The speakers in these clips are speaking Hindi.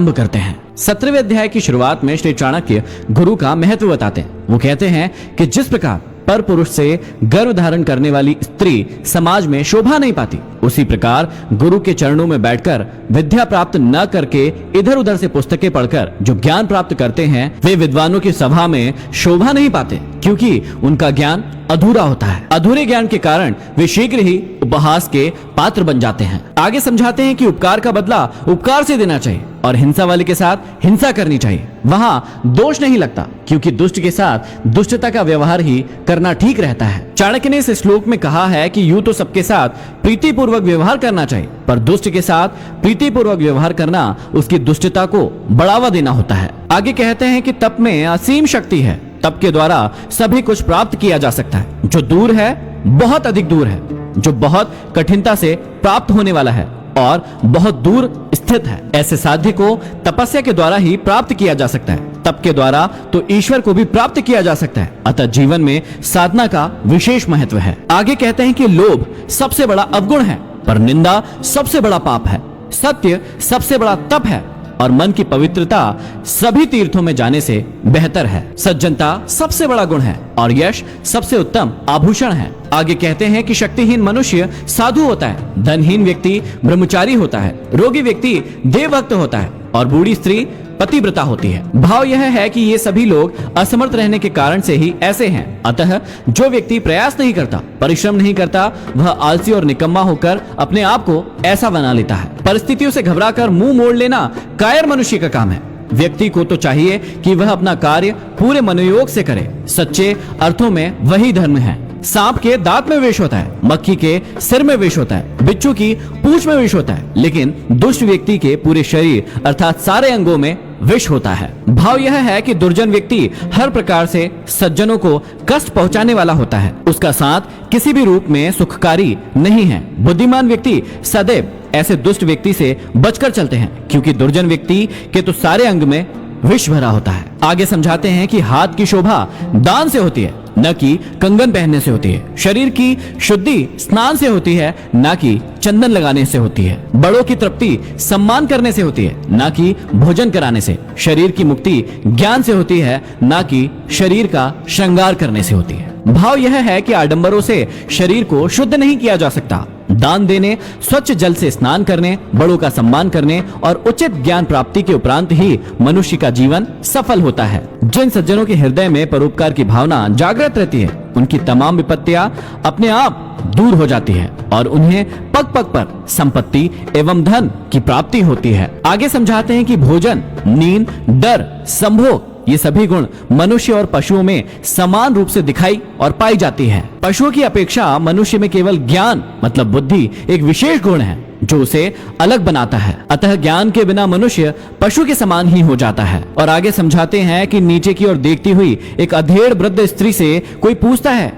आरंभ करते हैं। 17वें अध्याय की शुरुआत में श्री चाणक्य गुरु का महत्व बताते हैं। वो कहते हैं कि जिस प्रकार पर पुरुष से गर्भ धारण करने वाली स्त्री समाज में शोभा नहीं पाती, उसी प्रकार गुरु के चरणों में बैठकर विद्या प्राप्त न करके इधर उधर से पुस्तकें पढ़कर जो ज्ञान प्राप्त करते हैं वे विद्वानों की सभा में शोभा नहीं पाते, क्योंकि उनका ज्ञान अधूरा होता है। अधूरे ज्ञान के कारण वे शीघ्र ही उपहास के पात्र बन जाते हैं। आगे समझाते हैं कि उपकार का बदला उपकार से देना चाहिए और हिंसा वाले के साथ हिंसा करनी चाहिए। वहां दोष नहीं लगता, क्योंकि दुष्ट के साथ दुष्टता का व्यवहार ही करना ठीक रहता है। चाणक्य ने इस श्लोक में कहा है कि यूं तो सबके साथ प्रीतिपूर्वक व्यवहार करना चाहिए, पर दुष्ट के साथ प्रीतिपूर्वक व्यवहार करना उसकी दुष्टता को बढ़ावा देना होता है। आगे कहते हैं कि तप में असीम शक्ति है। तप के द्वारा सभी कुछ प्राप्त किया जा सकता है। जो दूर है बहुत अधिक दूर है, जो बहुत कठिनता से प्राप्त होने वाला है और बहुत दूर स्थित है, ऐसे साध्य को तपस्या के द्वारा ही प्राप्त किया जा सकता है। तप के द्वारा तो ईश्वर को भी प्राप्त किया जा सकता है। अतः जीवन में साधना का विशेष महत्व है। आगे कहते हैं कि लोभ सबसे बड़ा अवगुण है, पर निंदा सबसे बड़ा पाप है। सत्य सबसे बड़ा तप है और मन की पवित्रता सभी तीर्थों में जाने से बेहतर है। सज्जनता सबसे बड़ा गुण है और यश सबसे उत्तम आभूषण है। आगे कहते हैं कि शक्तिहीन मनुष्य साधु होता है, धनहीन व्यक्ति ब्रह्मचारी होता है, रोगी व्यक्ति देवभक्त होता है और बूढ़ी स्त्री पतिव्रता होती है। भाव यह है कि ये सभी लोग असमर्थ रहने के कारण से ही ऐसे हैं। अतः जो व्यक्ति प्रयास नहीं करता, परिश्रम नहीं करता, वह आलसी और निकम्मा होकर अपने आप को ऐसा बना लेता है। परिस्थितियों से घबराकर मुंह मोड़ लेना कायर मनुष्य का काम है। व्यक्ति को तो चाहिए कि वह अपना कार्य पूरे मनोयोग से करे। सच्चे अर्थों में वही धर्म है। सांप के दांत में विष होता है, मक्खी के सिर में विष होता है, बिच्छू की पूंछ में विष होता है, लेकिन दुष्ट व्यक्ति के पूरे शरीर अर्थात सारे अंगों में विष होता है। भाव यह है कि दुर्जन व्यक्ति हर प्रकार से सज्जनों को कष्ट पहुंचाने वाला होता है। उसका साथ किसी भी रूप में सुखकारी नहीं है। बुद्धिमान व्यक्ति सदैव ऐसे दुष्ट व्यक्ति से बचकर चलते हैं, क्योंकि दुर्जन व्यक्ति के तो सारे अंग में विष भरा होता है। आगे समझाते हैं कि हाथ की शोभा दान से होती है, न कि कंगन पहनने से होती है। शरीर की शुद्धि स्नान से होती है, न कि चंदन लगाने से होती है। बड़ों की तृप्ति सम्मान करने से होती है, न कि भोजन कराने से। शरीर की मुक्ति ज्ञान से होती है, न कि शरीर का श्रृंगार करने से होती है। भाव यह है कि आडंबरों से शरीर को शुद्ध नहीं किया जा सकता। दान देने, स्वच्छ जल से स्नान करने, बड़ों का सम्मान करने और उचित ज्ञान प्राप्ति के उपरांत ही मनुष्य का जीवन सफल होता है। जिन सज्जनों के हृदय में परोपकार की भावना जागृत रहती है, उनकी तमाम विपत्तियां अपने आप दूर हो जाती है और उन्हें पग पग पर संपत्ति एवं धन की प्राप्ति होती है। आगे समझाते हैं कि भोजन, नींद, डर, संभोग ये सभी गुण मनुष्य और पशुओं में समान रूप से दिखाई और पाई जाती है। पशुओं की अपेक्षा मनुष्य में केवल ज्ञान मतलब बुद्धि एक विशेष गुण है जो उसे अलग बनाता है। अतः ज्ञान के बिना मनुष्य पशु के समान ही हो जाता है। और आगे समझाते हैं कि नीचे की ओर देखती हुई एक अधेड़ वृद्ध स्त्री से कोई पूछता है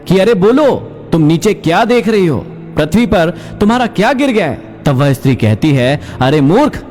कि अरे बोलो, तुम नीचे क्या देख रही हो? पृथ्वी पर तुम्हारा क्या गिर गया है? तब वह स्त्री कहती है, अरे मूर्ख,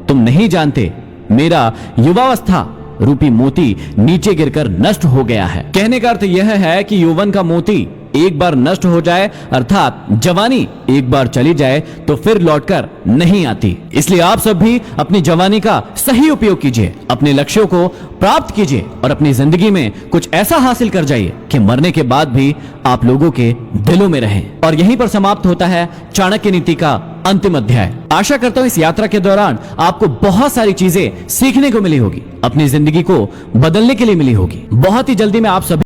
तुम नहीं जानते, मेरा युवावस्था रूपी मोती नीचे गिरकर नष्ट हो गया है। कहने का अर्थ यह है कि यौवन का मोती एक बार नष्ट हो जाए अर्थात जवानी एक बार चली जाए तो फिर लौटकर नहीं आती। इसलिए आप सब भी अपनी जवानी का सही उपयोग कीजिए, अपने लक्ष्यों को प्राप्त कीजिए और अपनी जिंदगी में कुछ ऐसा हासिल कर जाइए कि मरने के बाद भी आप लोगों के दिलों में रहें। और यहीं पर समाप्त होता है चाणक्य नीति का अंतिम अध्याय। आशा करता हूँ इस यात्रा के दौरान आपको बहुत सारी चीजें सीखने को मिली होगी, अपनी जिंदगी को बदलने के लिए मिली होगी। बहुत ही जल्दी मैं आप सभी